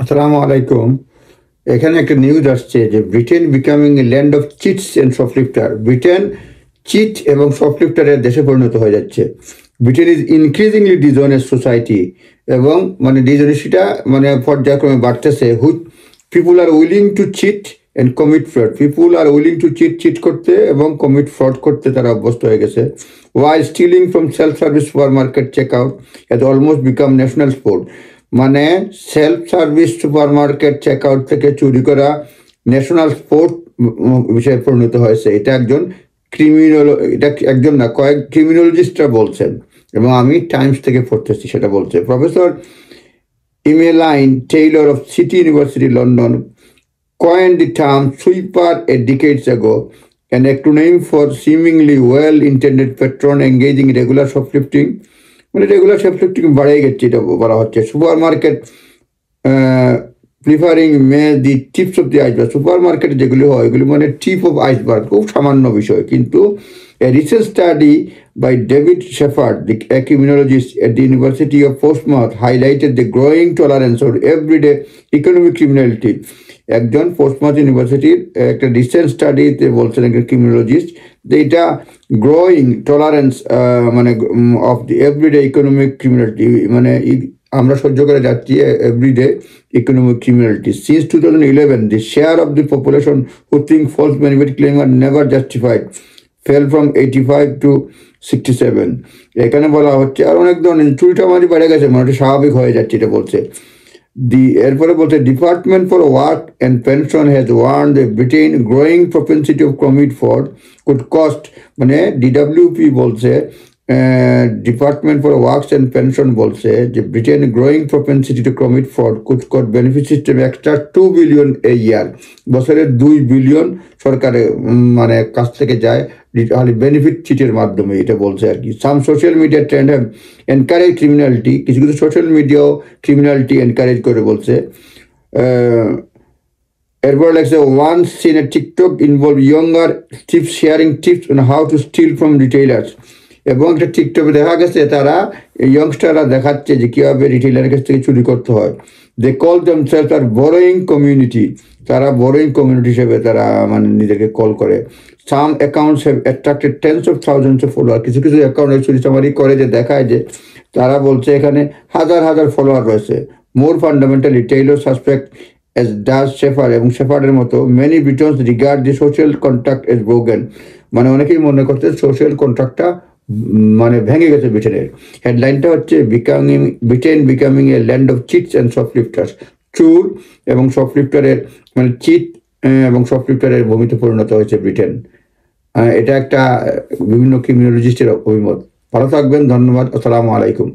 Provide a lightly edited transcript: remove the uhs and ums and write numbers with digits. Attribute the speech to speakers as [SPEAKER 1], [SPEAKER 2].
[SPEAKER 1] আসসালামু আলাইকুম। এখানে একটা নিউজ আসছে যে Britain becoming a land of cheats and shoplifter. Britain cheat এবং শপলিফটারের দেশে পরিণত হয়ে যাচ্ছে। Britain is increasingly dishonest society এবং মানে ডিজনেসিটা মানে পর্যায়ক্রমে বাড়তেছে। Which people are willing to cheat and commit fraud. People are willing to cheat করতে এবং কমিট ফ্রড করতে তারা অভ্যস্ত হয়ে গেছে। Why stealing from self service supermarket check out has almost become national sport. মানে self service supermarket check out থেকে চুরি করা ন্যাশনাল স্পোর্ট বিষয়ে পরিণত হয়েছে। এটা একজন এটা একজন না, কয়েক ক্রিমিনোলজিস্টরা বলছেন এবং আমি টাইমস থেকে পড়তেছি, সেটা বলছে professor Emmeline Taylor of City University London coined the term sweeper a decades ago, an acronym for seemingly well-intended patron engaging in regular shoplifting. মানে রেগুলার শপলিফটিং বাড়িয়ে গেছে এটা বলা হচ্ছে। Super market প্রিফারিং the tips of the iceberg. Super মার্কেটে যেগুলি হয় এগুলি মানে টিপ অফ আইসবার্গ, খুব সামান্য বিষয়। কিন্তু a recent study by David Shepard, the criminologist at the University of Portsmouth, highlighted the growing tolerance of everyday economic criminality. একজন পোস্টমার্থ ইউনিভার্সিটির একটা রিসেন্ট স্টাডিতে বলছেন একজন ক্রিমিনোলজিস্ট যে এটা গ্রোয়িং টলারেন্স মানে of the everyday economic criminality, মানে আমরা সহ্য করে যাচ্ছি everyday economic criminality. Since 2011 the share of the population who think false benefit claim are never justified fell from 85 to 67। এখানে বলা হচ্ছে আর অনেক ধরনের চুরিটা মারি বেড়ে গেছে, মানে স্বাভাবিক হয়ে যাচ্ছে এটা বলছে। এরপরে বলছে department for work and pension has warn the Britain growing propensity of commit fraud could cost, মানে ডিডাব্লিউপি বলছে, department for works and pension বলছে যে Britain growing propensity to commit fraud could cost benefit system extra 2 billion a year. বছরে 2 billion সরকারের মানে কাছ থেকে যায় বেনিফিট চিটের মাধ্যমে, এটা বলছে আর কি। সাম social media trend have encourage criminality, কিছু কিছু সোশ্যাল মিডিয়াও ক্রিমিনালিটি এনকারেজ করে বলছে। এরপর লাগছে once seen a TikTok involve younger tips sharing tips on how to steal from retailers. এবং একটা টিকটকে দেখা গেছে তারা ইয়ংস্টাররা দেখাচ্ছে যে কীভাবে রিটেইলারের কাছ থেকে চুরি করতে হয়। They call themselves are borrowing community, তারা বরোয়িং কমিউনিটি হিসেবে তারা মানে নিজেকে কল করে। Some accounts have attracted tens of thousands of follower, কিছু কিছু অ্যাকাউন্টে চুরি চামারি করে যে দেখায় যে তারা বলছে এখানে হাজার হাজার ফলোয়ার রয়েছে। More fundamentally Taylor suspect as does Shafer এবং শেফার্ডের মতো many Britons regard the social contract as broken, মানে অনেকেই মনে করতে সোশ্যাল কন্ট্রাক্টটা মানে ভেঙে গেছে ব্রিটেনের। হেডলাইনটা হচ্ছে Britain becoming a land of cheats and shoplifters. চুর এবং শপলিফটারের মানে চিট এবং শপলিফটারের ভূমিতে পরিণত হয়েছে ব্রিটেন। এটা একটা বিভিন্ন ক্রিমিনোলজিস্টের অভিমত। ভালো থাকবেন, ধন্যবাদ, আসসালামু আলাইকুম।